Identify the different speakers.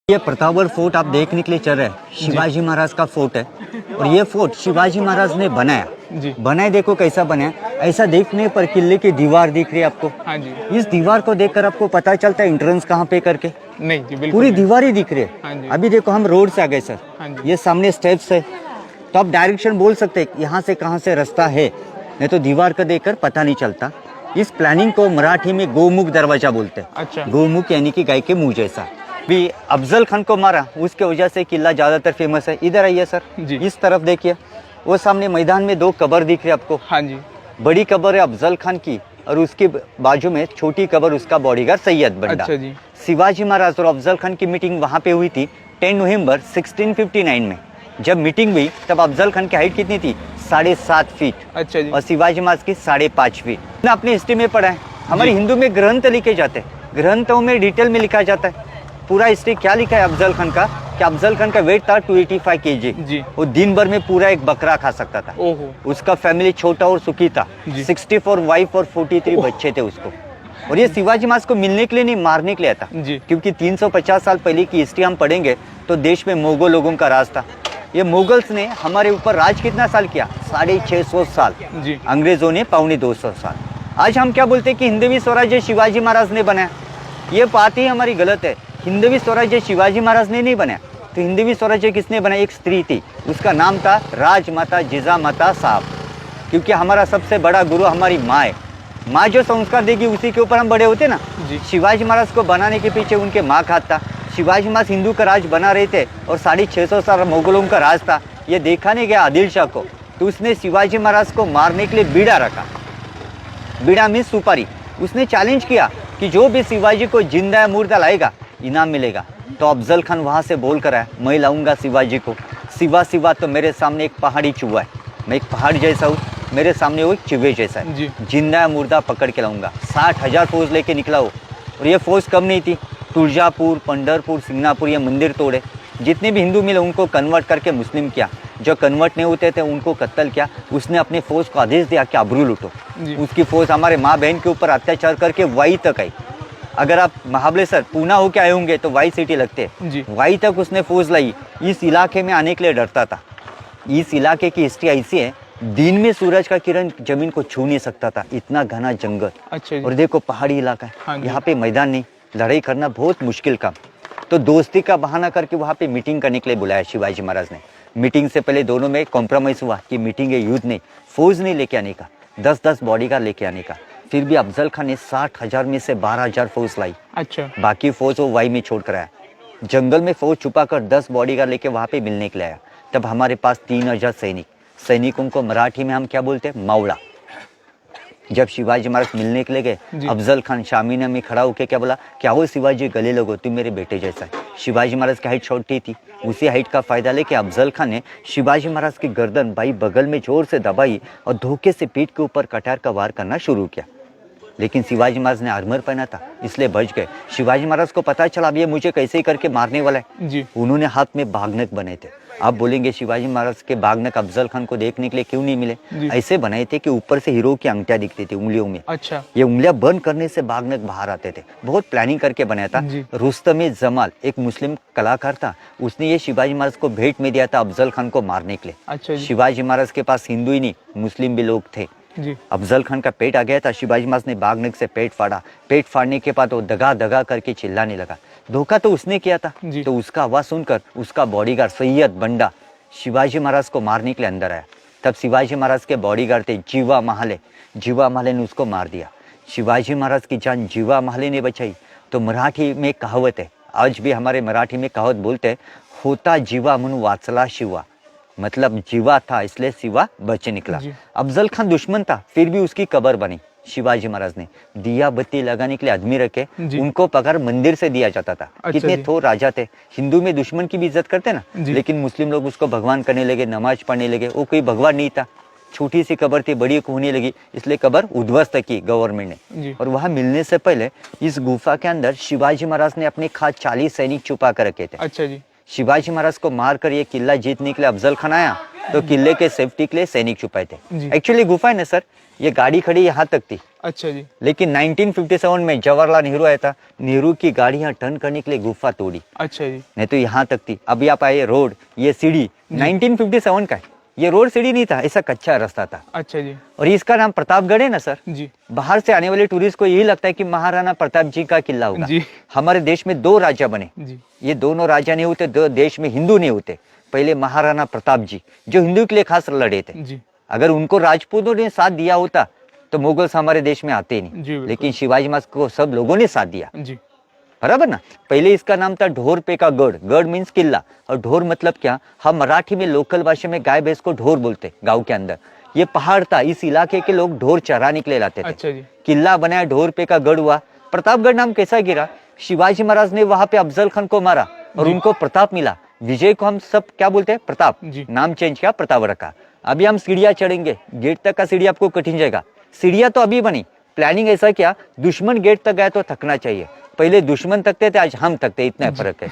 Speaker 1: ये प्रतापगढ़ फोर्ट आप देखने के लिए चल रहे हैं। शिवाजी महाराज का फोर्ट है और ये फोर्ट शिवाजी महाराज ने बनाया। बनाए देखो कैसा बनाया। ऐसा देखने पर किले की दीवार दिख रही है आपको।
Speaker 2: हाँ जी।
Speaker 1: इस दीवार को देखकर आपको पता चलता है एंट्रेंस कहाँ पे करके।
Speaker 2: नहीं जी, बिल्कुल
Speaker 1: पूरी
Speaker 2: नहीं।
Speaker 1: दीवार ही दिख रही है।
Speaker 2: हाँ जी।
Speaker 1: अभी देखो हम रोड से आ गए सर।
Speaker 2: हाँ जी।
Speaker 1: ये सामने स्टेप्स है तो आप डायरेक्शन बोल सकते हैं यहाँ से कहाँ से रास्ता है, नहीं तो दीवार को देखकर पता नहीं चलता। इस प्लानिंग को मराठी में गोमुख दरवाजा बोलते हैं।
Speaker 2: अच्छा।
Speaker 1: गोमुख यानी कि गाय के मुंह जैसा। भी अफजल खान को मारा उसके वजह से किला ज्यादातर फेमस है। इधर आइए सर
Speaker 2: जी।
Speaker 1: इस तरफ देखिए, वो सामने मैदान में दो कब्र दिख रही है आपको।
Speaker 2: हाँ जी।
Speaker 1: बड़ी कब्र है अफजल खान की और उसके बाजू में छोटी कब्र उसका बॉडीगार्ड सैयद बंडा।
Speaker 2: अच्छा जी।
Speaker 1: शिवाजी महाराज और अफजल खान की मीटिंग वहां पे हुई थी 10 नवंबर 1659 में। जब मीटिंग हुई तब अफजल खान की हाइट कितनी थी? 7.5 फीट।
Speaker 2: अच्छा जी।
Speaker 1: और शिवाजी महाराज की 5.5 फीट। अपनी हिस्ट्री में पढ़ा है, हमारे हिंदू में ग्रंथ लिखे जाते हैं, ग्रंथों में डिटेल में लिखा जाता है पूरा हिस्ट्री क्या लिखा है अफजल खान का, कि अफजल खान का वेट था 285 kg।
Speaker 2: जी।
Speaker 1: वो दिन भर में पूरा एक बकरा खा सकता था।
Speaker 2: ओहो।
Speaker 1: उसका फैमिली छोटा और सुखी था।
Speaker 2: जी।
Speaker 1: 64 वाइफ और 43 बच्चे थे उसको। और ये शिवाजी महाराज को मिलने के लिए नहीं, मारने के लिए था।
Speaker 2: जी।
Speaker 1: क्योंकि 350 साल पहले की हिस्ट्री हम पढ़ेंगे तो देश में मुगल लोगों का राज था। ये मुगल्स ने हमारे ऊपर राज कितना साल किया? 650 साल।
Speaker 2: जी।
Speaker 1: अंग्रेजों ने 250 साल। आज हम क्या बोलते हैं कि हिंदवी स्वराज्य शिवाजी महाराज ने बनाया। ये बात ही हमारी गलत है। हिंदवी स्वराज्य शिवाजी महाराज ने नहीं बनाया। तो हिंदवी स्वराज्य किसने बनाया? एक स्त्री थी, उसका नाम था राजमाता जिजामाता साहब। क्योंकि हमारा सबसे बड़ा गुरु हमारी माँ है। माँ जो संस्कार देगी उसी के ऊपर हम बड़े होते ना।
Speaker 2: जी।
Speaker 1: शिवाजी महाराज को बनाने के पीछे उनके माँ का हाथ था। शिवाजी महाराज हिंदू का राज बना रहे थे और 650 साल मुगलों का राज था। ये देखा नहीं गया आदिल शाह को, तो उसने शिवाजी महाराज को मारने के लिए बीड़ा रखा। बीड़ा में सुपारी। उसने चैलेंज किया कि जो भी शिवाजी को जिंदा या मुर्दा लाएगा इनाम मिलेगा। तो अफजल खान वहां से बोल कर आया, मैं लाऊंगा शिवाजी को। सिवा सिवा तो मेरे सामने एक पहाड़ी चूहा है, मैं एक पहाड़ जैसा हूँ, मेरे सामने वो एक चूहे जैसा है।
Speaker 2: जी।
Speaker 1: जिंदा या मुर्दा पकड़ के लाऊंगा। 60,000 फौज लेके निकला हो। और ये फौज कम नहीं थी, तुळजापुर, पंढरपुर, सिंगनापुर ये मंदिर तोड़े। जितने भी हिंदू मिले उनको कन्वर्ट करके मुस्लिम किया। जो कन्वर्ट नहीं होते थे उनको कत्ल किया। उसने अपने फौज को आदेश दिया कि आबरू लूटो।
Speaker 2: जी।
Speaker 1: उसकी फौज हमारे माँ बहन के ऊपर अत्याचार करके वाई तक आई। अगर आप महाबलेश्वर पूना होके आए होंगे तो वाई सिटी लगते हैं।
Speaker 2: जी।
Speaker 1: वाई तक उसने फौज लाई। इस इलाके में आने के लिए डरता था। इस इलाके की हिस्ट्री ऐसी है, दिन में सूरज का किरण जमीन को छू नहीं सकता था, इतना घना जंगल।
Speaker 2: अच्छा जी।
Speaker 1: और देखो पहाड़ी इलाका
Speaker 2: हाँ
Speaker 1: है,
Speaker 2: जी।
Speaker 1: यहाँ पे मैदान नहीं, लड़ाई करना बहुत मुश्किल काम। तो दोस्ती का बहाना करके वहाँ पे मीटिंग करने के लिए बुलाया शिवाजी महाराज ने। मीटिंग से पहले दोनों में कॉम्प्रोमाइज हुआ कि मीटिंग है, युद्ध नहीं, फौज नहीं लेके आने का, 10-10 बॉडीगार्ड लेके आने का। फिर भी अफजल खान ने 60,000 में से 12,000 फौज लाई।
Speaker 2: अच्छा।
Speaker 1: बाकी फौज वो वाई में छोड़ कर आया। जंगल में फौज छुपा कर 10 बॉडीगार्ड लेके वहाँ पे मिलने के लिए आया। तब हमारे पास 3,000 सैनिक। सैनिकों को मराठी में हम क्या बोलते हैं? मावड़ा। जब शिवाजी महाराज मिलने के लिए गए, अफजल खान शामीना में खड़ा होकर क्या बोला, क्या हो शिवाजी गले लगो, तुम मेरे बेटे जैसा है। शिवाजी महाराज की हाइट छोटी थी, उसी हाइट का फायदा लेके अफजल खान ने शिवाजी महाराज की गर्दन बाई बगल में जोर से दबाई और धोखे से पीठ के ऊपर कटार का वार करना शुरू किया। लेकिन शिवाजी महाराज ने आर्मर पहना था इसलिए बच गए। शिवाजी महाराज को पता चला अब ये मुझे कैसे ही करके मारने वाला है।
Speaker 2: जी।
Speaker 1: उन्होंने हाथ में बागनक बनाए थे। आप बोलेंगे शिवाजी महाराज के बागनक अफजल खान को देखने के लिए क्यों नहीं मिले?
Speaker 2: जी।
Speaker 1: ऐसे बनाए थे कि ऊपर से हीरो की अंगूठियां दिखती थी उंगलियों में।
Speaker 2: अच्छा।
Speaker 1: ये उंगलियां बंद करने से बागनक बाहर आते थे। बहुत प्लानिंग करके बनाया था।
Speaker 2: जी।
Speaker 1: रुस्तम जमाल एक मुस्लिम कलाकार था, उसने ये शिवाजी महाराज को भेंट में दिया था अफजल खान को मारने के लिए।
Speaker 2: अच्छा जी।
Speaker 1: शिवाजी महाराज के पास हिंदू ही नहीं मुस्लिम भी लोग थे।
Speaker 2: जी।
Speaker 1: अफजल खान का पेट आ गया था, शिवाजी महाराज ने बागनक से पेट फाड़ा। पेट फाड़ने के बाद वो दगा दगा करके चिल्लाने लगा। धोखा तो उसने किया था।
Speaker 2: जी।
Speaker 1: तो उसका आवाज सुनकर उसका बॉडीगार्ड सैयद बंडा शिवाजी महाराज को मारने के लिए अंदर आया। तब शिवाजी महाराज के बॉडीगार्ड थे जीवा महाले। जीवा महाले ने उसको मार दिया। शिवाजी महाराज की जान जीवा महाले ने बचाई। तो मराठी में कहावत है, आज भी हमारे मराठी में कहावत बोलते हैं, होता जीवा म्हणून वाचला शिवा। मतलब जीवा था इसलिए शिवा बच निकला। अफजल खान दुश्मन था फिर भी उसकी कब्र बनी। शिवाजी महाराज ने दिया बत्ती लगाने के लिए आदमी रखे, उनको पगार मंदिर से दिया जाता था।
Speaker 2: अच्छा
Speaker 1: कितने
Speaker 2: जी।
Speaker 1: थोर राजा थे। हिंदू में दुश्मन की भी इज्जत करते ना,
Speaker 2: जी।
Speaker 1: लेकिन मुस्लिम लोग उसको भगवान करने लगे, नमाज पढ़ने लगे। वो कोई भगवान नहीं था, छोटी सी कब्र थी, बड़ी होने लगी, इसलिए कब्र उद्ध्वस्त की गवर्नमेंट ने।
Speaker 2: जी।
Speaker 1: और वहां मिलने से पहले इस गुफा के अंदर शिवाजी महाराज ने अपने खास 40 सैनिक छुपा कर रखे थे।
Speaker 2: अच्छा जी।
Speaker 1: शिवाजी महाराज को मारकर ये किला जीतने के लिए अफजल खान आया तो किले के सेफ्टी के लिए सैनिक छुपाए थे।
Speaker 2: जी।
Speaker 1: एक्चुअली गुफा है ना सर, ये गाड़ी खड़ी यहाँ तक थी,
Speaker 2: अच्छा जी।
Speaker 1: लेकिन 1957 में जवाहरलाल नेहरू आया था, नेहरू की गाड़ी यहाँ टर्न करने के लिए गुफा तोड़ी,
Speaker 2: अच्छा जी।
Speaker 1: नहीं तो यहाँ तक थी। अभी आप आए रोड, ये सीढ़ी 1957 का है, ये रोड सीढ़ी नहीं था, ऐसा कच्चा रास्ता था।
Speaker 2: अच्छा जी।
Speaker 1: और इसका नाम प्रतापगढ़ है ना सर,
Speaker 2: जी।
Speaker 1: बाहर से आने वाले टूरिस्ट को यही लगता है कि महाराणा प्रताप जी का किला होगा।
Speaker 2: जी।
Speaker 1: हमारे देश में 2 राजा बने,
Speaker 2: जी।
Speaker 1: ये दोनों राजा नहीं होते, दो देश में हिंदू नहीं होते। पहले महाराणा प्रताप जी जो हिंदू के लिए खास लड़े थे,
Speaker 2: जी।
Speaker 1: अगर उनको राजपूतों ने साथ दिया होता तो मुगल्स हमारे देश में आते ही
Speaker 2: जी,
Speaker 1: नहीं,
Speaker 2: बिल्कुल।
Speaker 1: लेकिन शिवाजी महाराज को सब लोगों ने साथ दिया,
Speaker 2: जी।
Speaker 1: बराबर ना। पहले इसका नाम था ढोर पे का गढ़, गढ़ मीन्स किला, और ढोर मतलब क्या, हम मराठी में लोकल भाषा में गाय भैंस को ढोर बोलते गांव के अंदर। ये पहाड़ था, इस इलाके के लोग ढोर चराने के लिए लाते थे।
Speaker 2: अच्छा जी।
Speaker 1: किला बनाया, ढोर पे का गढ़ हुआ। प्रतापगढ़ नाम कैसा गिरा, शिवाजी महाराज ने वहां पे अफजल खान को मारा और उनको प्रताप मिला। विजय को हम सब क्या बोलते हैं, प्रताप,
Speaker 2: जी।
Speaker 1: नाम चेंज किया, प्रताप रखा। अभी हम सीढ़ियां चढ़ेंगे, गेट तक का सीढ़ी आपको कठिन जाएगा। सीढ़ियां तो अभी बनी, प्लानिंग ऐसा किया, दुश्मन गेट तक गया तो थकना चाहिए, पहले दुश्मन थकते थे, आज हम थकते, इतना फर्क है।